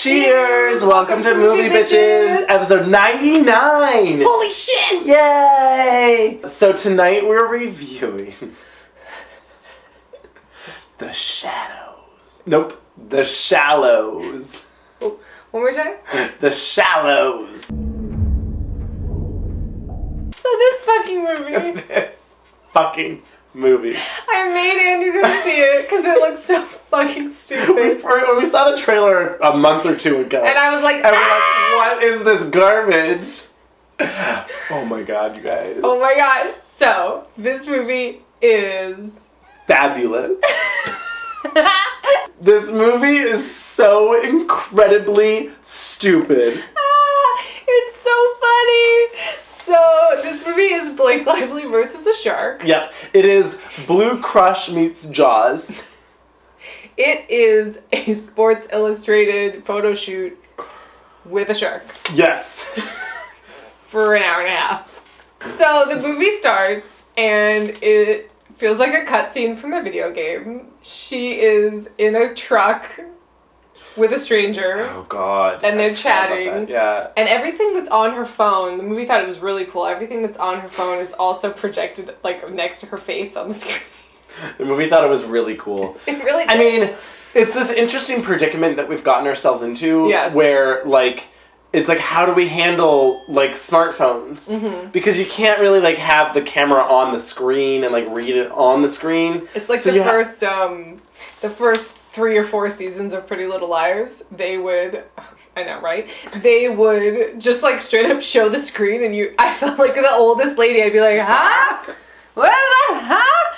Cheers! Welcome to Movie Bitches, episode 99! Holy shit! Yay! So tonight we're reviewing The Shadows. Nope, The Shallows. Oh, one more time? The Shallows. So this fucking movie. This fucking movie. I made Andrew go see it because it looked so fucking stupid. We saw the trailer a month or two ago. And I was like, and we're like, what is this garbage? Oh my god, you guys. oh my gosh. So, this movie is fabulous. This movie is so incredibly stupid. It's so funny. So, this movie is Blake Lively versus a shark. Yep. It is Blue Crush meets Jaws. It is a Sports Illustrated photo shoot with a shark. Yes. For an hour and a half. So, the movie starts, and it feels like a cutscene from a video game. She is in a truck with a stranger. Oh god. And they're chatting. Yeah. And everything that's on her phone, the movie thought it was really cool. Everything that's on her phone is also projected like next to her face on the screen. The movie thought it was really cool. It really did. I mean, it's this interesting predicament that we've gotten ourselves into. Yes. Where like it's like, how do we handle like smartphones? Mm-hmm. Because you can't really like have the camera on the screen and like read it on the screen. It's like so the first 3 or 4 seasons of Pretty Little Liars, they would, I know, right? They would just like straight up show the screen, and I felt like the oldest lady. I'd be like, huh? What the huh?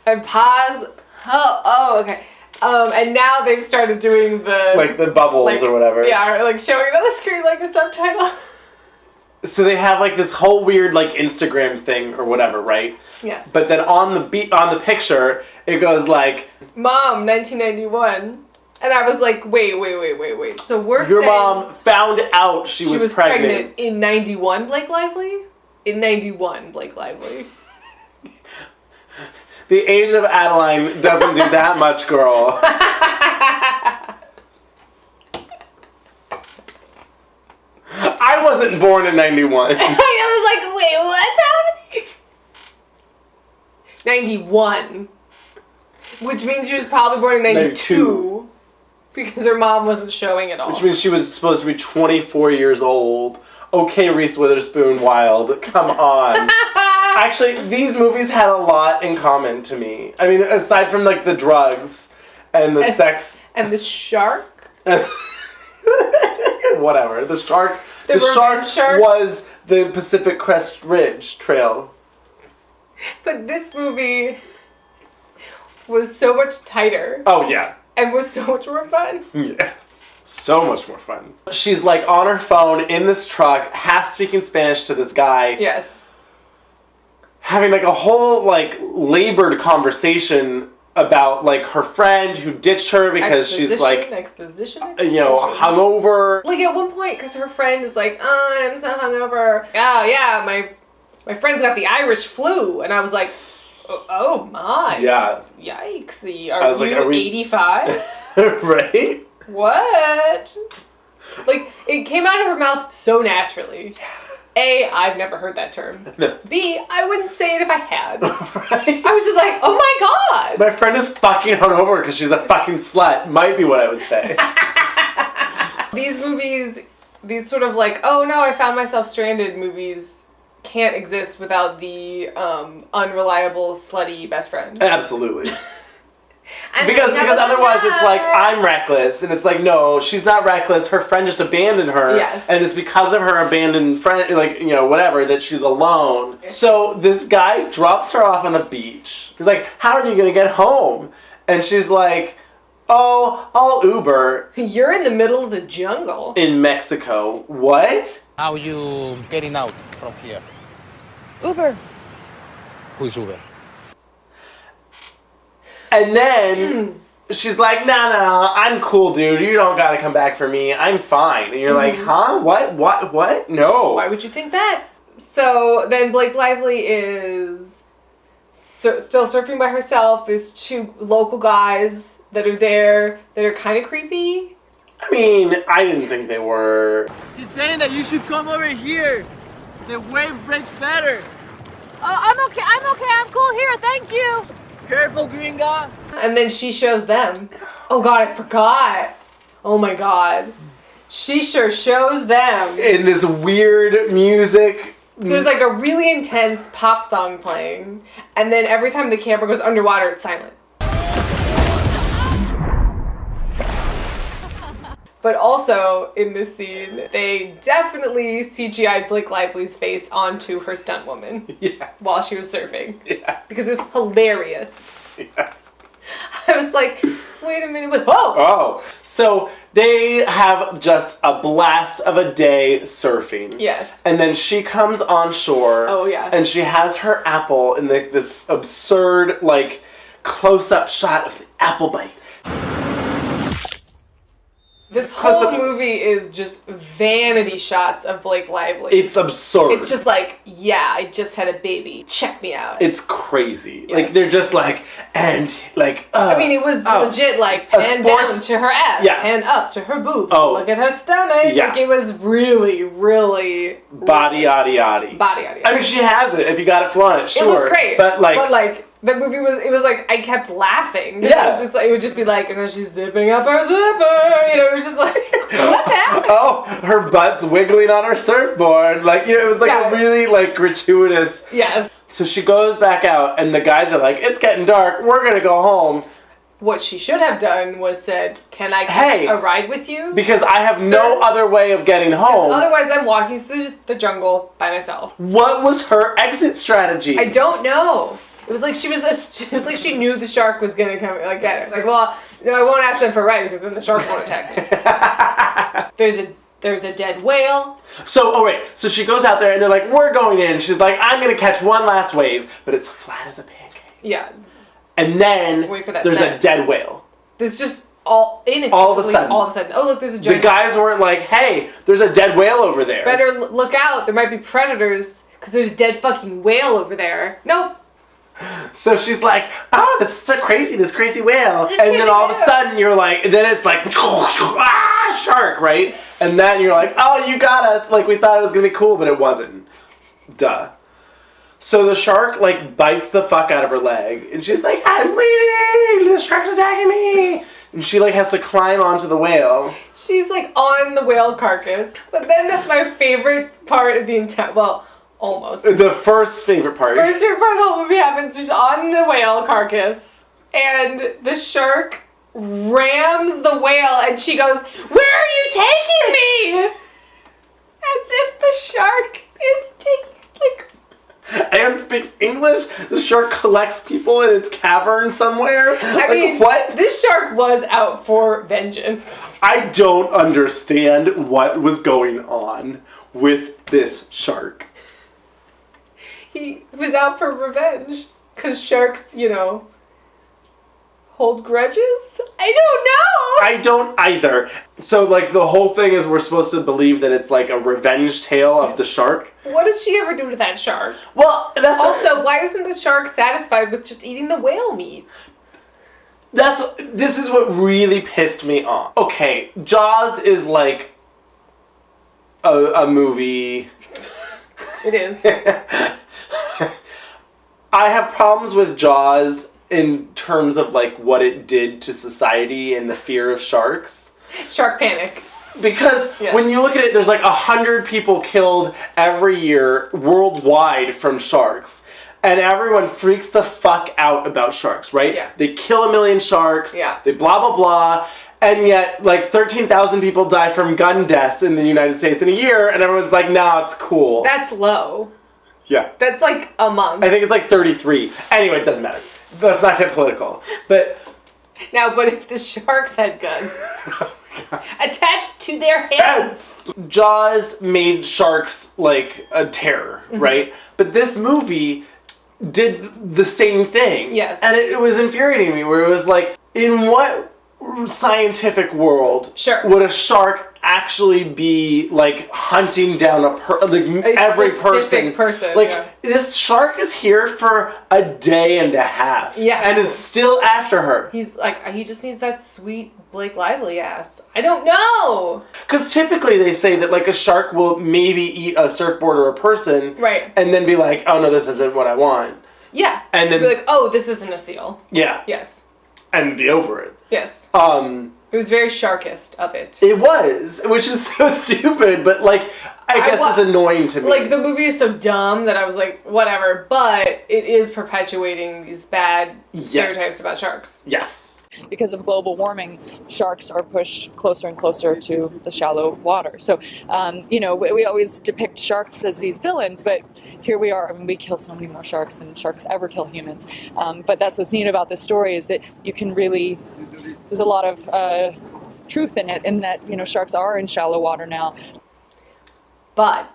And pause. Oh, okay. And now they've started doing the bubbles or whatever. Yeah, or like showing it on the screen like a subtitle. So they have like this whole weird like Instagram thing or whatever, right? Yes. But then on the picture, it goes like, Mom, 1991. And I was like, wait. So your mom found out she was pregnant in 91, Blake Lively? In 91, Blake Lively. The age of Adeline doesn't do that much, girl. I wasn't born in 91. I was like, wait, what's happening? 91. Which means she was probably born in 92. Because her mom wasn't showing at all. Which means she was supposed to be 24 years old. Okay, Reese Witherspoon Wild, come on. Actually, these movies had a lot in common to me. I mean, aside from like the drugs and the sex. And the shark? Whatever. The shark shark was the Pacific Crest Ridge Trail. But this movie was so much tighter. Oh, yeah. And was so much more fun. Yes. So much more fun. She's like on her phone in this truck, half speaking Spanish to this guy. Yes. Having like a whole like labored conversation about like her friend who ditched her because she's like exposition, hungover. Like at one point, because her friend is like, oh, I'm so hungover. Oh yeah, my friend's got the Irish flu, and I was like, oh my. Yeah. Yikes! Are you 85? Right. What? Like it came out of her mouth so naturally. A, I've never heard that term. No. B, I wouldn't say it if I had. Right? I was just like, oh my god! My friend is fucking hungover because she's a fucking slut. Might be what I would say. These movies, these sort of like, oh no, I found myself stranded movies can't exist without the unreliable, slutty best friend. Absolutely. Because otherwise it's like, I'm reckless, and it's like, no, she's not reckless, her friend just abandoned her, yes. And it's because of her abandoned friend, like, whatever, that she's alone. So this guy drops her off on the beach. He's like, how are you gonna get home? And she's like, oh, I'll Uber. You're in the middle of the jungle. In Mexico. What? How are you getting out from here? Uber. Who's Uber? And then she's like, nah, I'm cool, dude. You don't gotta come back for me. I'm fine. And you're like, huh? What? No. Why would you think that? So then Blake Lively is still surfing by herself. There's 2 local guys that are there that are kind of creepy. I mean, I didn't think they were. He's saying that you should come over here. The wave breaks better. I'm okay, I'm cool here, thank you. Careful, gringa. And then she shows them. Oh god, I forgot. Oh my god. She sure shows them. In this weird music. There's like a really intense pop song playing, and then every time the camera goes underwater, it's silent. But also, in this scene, they definitely CGI'd Blake Lively's face onto her stunt woman while she was surfing. Yeah. Because it was hilarious. Yes. I was like, wait a minute, whoa! Oh. So they have just a blast of a day surfing. Yes. And then she comes on shore. Oh, yeah. And she has her apple in this absurd, like, close-up shot of the apple bite. This whole movie is just vanity shots of Blake Lively. It's absurd. It's just like, yeah, I just had a baby. Check me out. It's crazy. Yes. Like, they're just like, and, like, I mean, it was legit, like, pan down to her ass, pan up to her boobs, look at her stomach. Yeah. Like, it was really, really... Body, yaddy, yaddy. Body, yaddy, yaddy. I mean, she has it. If you got it flaunt, sure. It looked great. But, like the movie was, it was like, I kept laughing. Yeah. It was just like, it would just be like, and then she's zipping up her zipper, you know, it was just like, what's happening? Oh, her butt's wiggling on her surfboard. Like, you know, it was like a really, like, gratuitous. Yes. So she goes back out, and the guys are like, it's getting dark, we're gonna go home. What she should have done was said, can I catch a ride with you? Because I have no other way of getting home. Otherwise, I'm walking through the jungle by myself. What was her exit strategy? I don't know. It was like she knew the shark was gonna come like get her. Like, well, no, I won't ask them for a ride because then the shark won't attack me. There's a dead whale. So, so she goes out there and they're like, we're going in. She's like, I'm gonna catch one last wave, but it's flat as a pancake. Yeah. And then there's a dead whale. There's just all of a sudden. Oh, look, there's a giant. The guys weren't like, hey, there's a dead whale over there. Better look out. There might be predators because there's a dead fucking whale over there. Nope. So she's like, oh, this is so crazy, this crazy whale. And then all of a sudden you're like, then it's like, ah, shark, right? And then you're like, oh, you got us. Like, we thought it was going to be cool, but it wasn't. Duh. So the shark, like, bites the fuck out of her leg. And she's like, I'm bleeding. The shark's attacking me. And she, like, has to climb onto the whale. She's, like, on the whale carcass. But then my favorite part of the entire, well, almost. The first favorite part. First favorite part of the whole movie happens. She's on the whale carcass. And the shark rams the whale. And she goes, where are you taking me? As if the shark is taking, like... And speaks English. The shark collects people in its cavern somewhere. I mean, what? This shark was out for vengeance. I don't understand what was going on with this shark. He was out for revenge. Because sharks, you know, hold grudges? I don't know! I don't either. So, like, the whole thing is we're supposed to believe that it's like a revenge tale of the shark. What did she ever do to that shark? Well, that's... Also, why isn't the shark satisfied with just eating the whale meat? This is what really pissed me off. Okay, Jaws is like a movie. It is. I have problems with Jaws in terms of like what it did to society and the fear of sharks. Shark panic. Because when you look at it, there's like 100 people killed every year worldwide from sharks. And everyone freaks the fuck out about sharks, right? Yeah. They kill 1 million sharks. Yeah. They blah, blah, blah. And yet, like, 13,000 people die from gun deaths in the United States in a year. And everyone's like, nah, it's cool. That's low. Yeah. That's like a month. I think it's like 33. Anyway, it doesn't matter. Let's not get political. But... Now, but if the sharks had guns attached to their heads. Jaws made sharks like a terror, right? But this movie did the same thing. Yes. And it was infuriating me where it was like, in what scientific world, Sure. would a shark actually be like hunting down every specific person? Like yeah. this shark is here for a day and a half, Yeah. and is still after her. He's like, he just needs that sweet Blake Lively ass. I don't know. Because typically they say that like a shark will maybe eat a surfboard or a person, Right. and then be like, oh no, this isn't what I want. Yeah. And then be like, oh, this isn't a seal. yeah, Yes. and be over it. Yes. It was very sharkist of it. It was, which is so stupid, but like, I guess it's annoying to me. Like, the movie is so dumb that I was like, whatever, but it is perpetuating these bad stereotypes about sharks. Yes. Because of global warming, sharks are pushed closer and closer to the shallow water. So, we always depict sharks as these villains, but here we are. I mean, we kill so many more sharks than sharks ever kill humans. But that's what's neat about this story is that you can really, there's a lot of truth in it, in that, sharks are in shallow water now. But,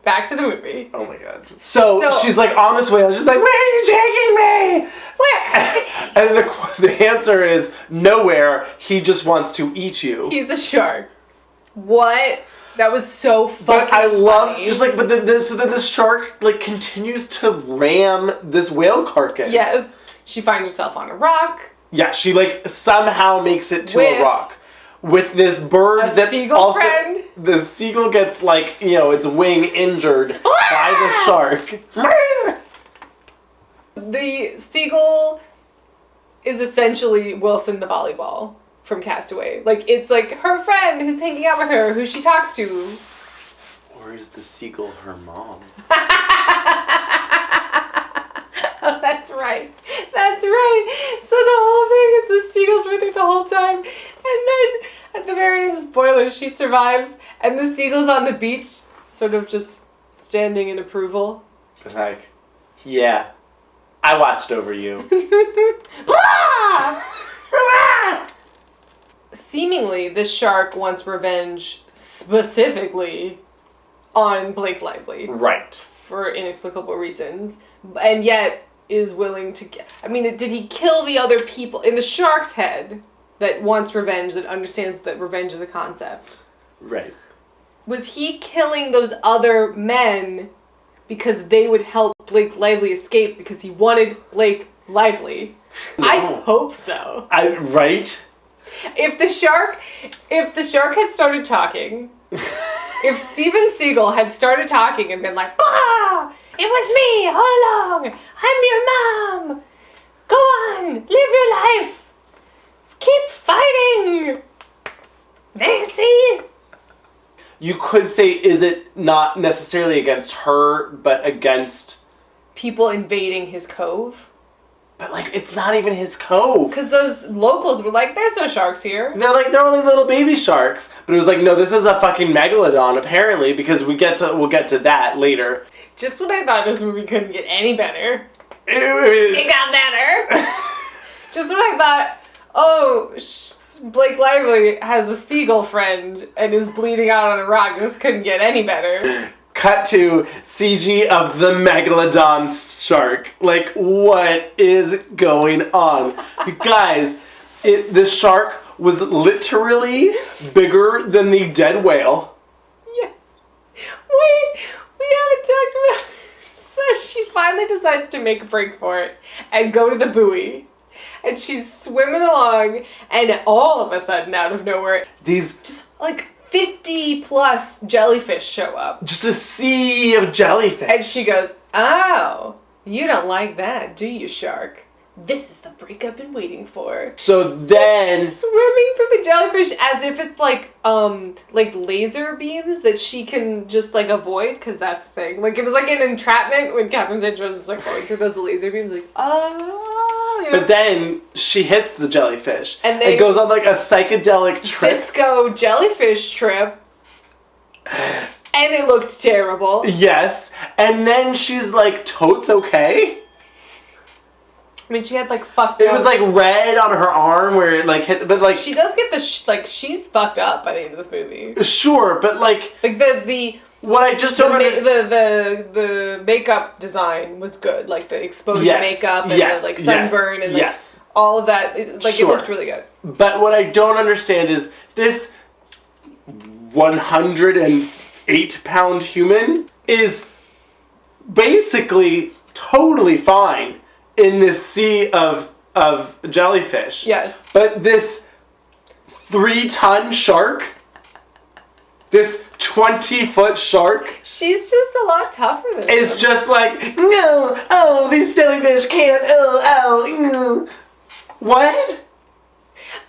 back to the movie. Oh my god. So she's like on this whale, she's like, where are you taking me? Where are you taking me? And the answer is nowhere. He just wants to eat you. He's a shark. What? That was so fucking But I love funny. just like, but then this shark like continues to ram this whale carcass. Yes. She finds herself on a rock. Yeah, she like somehow makes it to With a rock with this bird a that seagull also friend. the seagull gets like its wing injured by the shark. The seagull is essentially Wilson the volleyball from Castaway. Like, it's like her friend who's hanging out with her, who she talks to. Or is the seagull her mom? Oh, that's right. That's right. So the whole thing is the seagull's with her the whole time. And then at the very end, spoilers, she survives. And the seagull's on the beach, sort of just standing in approval. But like, yeah, I watched over you. Seemingly, this shark wants revenge specifically on Blake Lively. Right. For inexplicable reasons. And yet is willing to... did he kill the other people in the shark's head that wants revenge, that understands that revenge is a concept? Right. Was he killing those other men because they would help Blake Lively escape because he wanted Blake Lively? No. I hope so. Right? If the shark had started talking, if Steven Seagal had started talking and been like, "Ah, it was me all along. I'm your mom. Go on, live your life. Keep fighting. Nancy." You could say, is it not necessarily against her, but against... People invading his cove. But, like, it's not even his cove. Because those locals were like, there's no sharks here. They're only little baby sharks. But it was like, no, this is a fucking megalodon, apparently, because we'll get to that later. Just when I thought this movie couldn't get any better, It it got better. Just when I thought, Blake Lively has a seagull friend and is bleeding out on a rock, this couldn't get any better. Cut to CG of the megalodon shark. Like, what is going on? You guys, the shark was literally bigger than the dead whale. Yeah. Wait, we haven't talked about... So she finally decides to make a break for it and go to the buoy. And she's swimming along, and all of a sudden, out of nowhere, just like 50 plus jellyfish show up. Just a sea of jellyfish. And she goes, "Oh, you don't like that, do you, shark? This is the break I've been waiting for." So then... Swimming through the jellyfish as if it's like laser beams that she can just like avoid, because that's the thing. Like, it was like an entrapment when Catherine Zeta-Jones was like going through those laser beams, like, oh, you know? But then she hits the jellyfish. And it goes on like a psychedelic trip. Disco jellyfish trip. And it looked terrible. Yes. And then she's like, totes okay? I mean, she had like fucked It up. was like red on her arm where it like hit, but like... She does get the, she's fucked up by the end of this movie. Sure, but like... Like the what I just don't the makeup design was good. Like the exposure makeup and the like sunburn and like all of that. It looked really good. But what I don't understand is this 108-pound human is basically totally fine in this sea of jellyfish. Yes. But this 3-ton shark, this 20-foot shark, she's just a lot tougher than is him. just like, no, oh, these jellyfish can't, oh. What?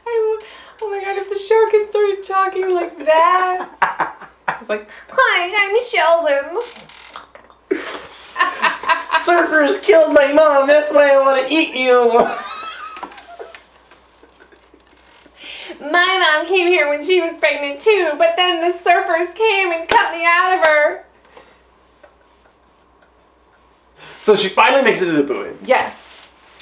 Oh my god, if the shark had started talking like that. Like, hi, I'm Sheldon. Surfers killed my mom, that's why I want to eat you. My mom came here when she was pregnant too, but then the surfers came and cut me out of her. So she finally makes it to the buoy. Yes.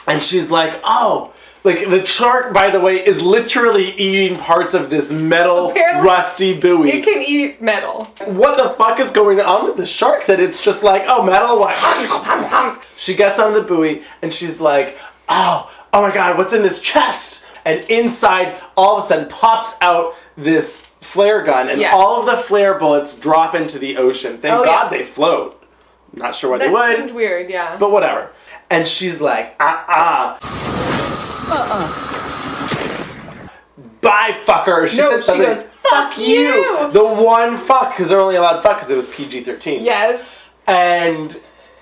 And she's like, oh, like the shark, by the way, is literally eating parts of this metal, Apparently, rusty buoy. it can eat metal. What the fuck is going on with the shark that it's just like, oh, metal? What? She gets on the buoy and she's like, oh my god, what's in this chest? And inside, all of a sudden, pops out this flare gun, and all of the flare bullets drop into the ocean. Thank God they float. Not sure why they would. That seemed weird, yeah. But whatever. And she's like, bye, fucker. She says something. She goes, fuck you. The one fuck, because they're only allowed fuck because it was PG-13. Yes. And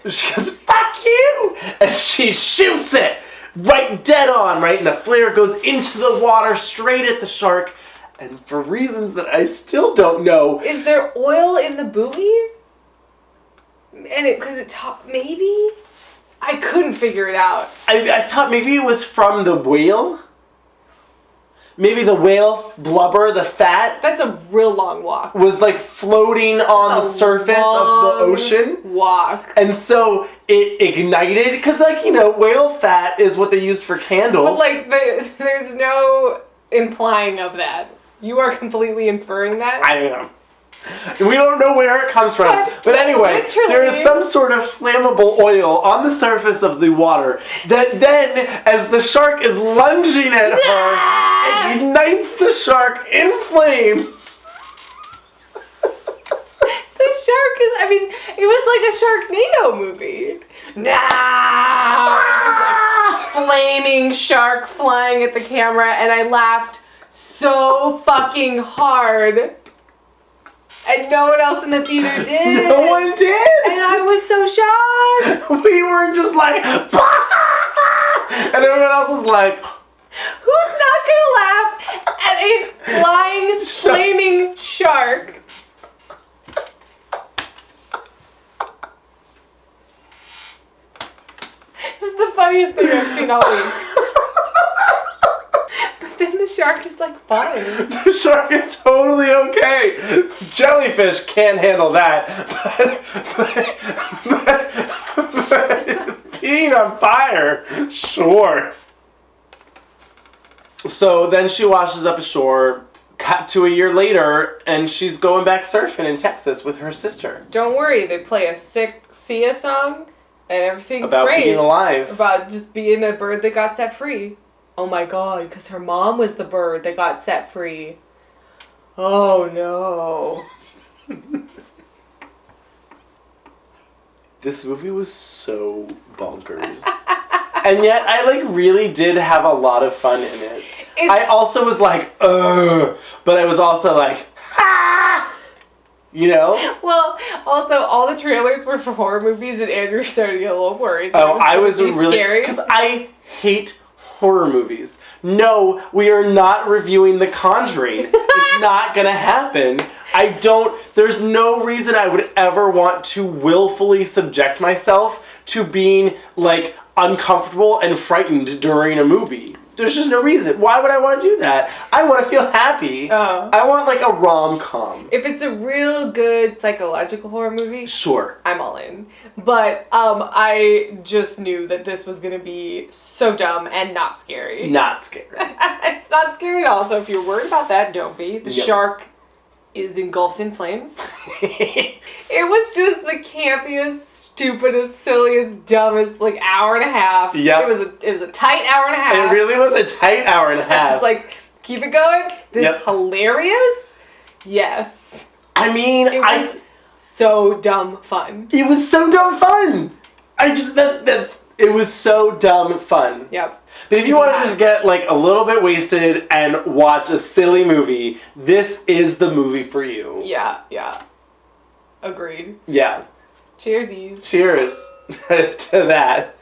she goes, fuck you. And she shoots it. Right dead on, right? And the flare goes into the water straight at the shark. And for reasons that I still don't know. Is there oil in the buoy? And maybe? I couldn't figure it out. I thought maybe it was from the whale. Maybe the whale blubber, the fat. That's a real long walk. Was like floating on the surface of the ocean. Walk. And so it ignited, because whale fat is what they use for candles. But there's no implying of that. You are completely inferring that? I don't know. We don't know where it comes from. But anyway, there is some sort of flammable oil on the surface of the water that then, as the shark is lunging at her, ignites the shark in flames. The shark it was like a Sharknado movie. Nah! It's just like flaming shark flying at the camera, and I laughed so fucking hard. And no one else in the theater did. No one did. And I was so shocked. We were just like, and everyone else was like, who's not gonna laugh at a flying, flaming shark? It was the funniest thing I've seen all week. But then the shark is like fine. The shark is totally okay. Jellyfish can't handle that. But being on fire, sure. So then she washes up ashore, cut to a year later, and she's going back surfing in Texas with her sister. Don't worry, they play a sick Sia song, and everything's about great. Being alive. About just being a bird that got set free. Oh my god, because her mom was the bird that got set free. Oh no. This movie was so bonkers. And yet, I really did have a lot of fun in it. I also was like, ugh, but I was also like, ah! Well, also, all the trailers were for horror movies, and Andrew started to get a little worried. Oh, I was really scary. because I hate horror movies. No, we are not reviewing The Conjuring. It's not gonna happen. There's no reason I would ever want to willfully subject myself to being uncomfortable and frightened during a movie. There's just no reason. Why would I want to do that? I want to feel happy. Oh. I want a rom-com. If it's a real good psychological horror movie, sure, I'm all in. But I just knew that this was going to be so dumb and not scary. Not scary. It's not scary at all, so if you're worried about that, don't be. The shark is engulfed in flames. It was just the campiest, stupidest, silliest, dumbest like hour and a half. Yep. It was a tight hour and a half. It really was a tight hour and a half. It's like, keep it going. This is hilarious. Yes. I mean, It was so dumb fun. It was so dumb fun. It was so dumb fun. Yep. But if you want to just get like a little bit wasted and watch a silly movie, this is the movie for you. Yeah. Agreed. Yeah. Cheersies. Cheers to that.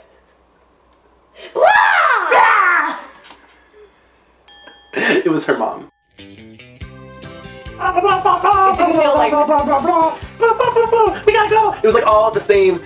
It was her mom. It didn't feel like... We gotta go! It was like all the same.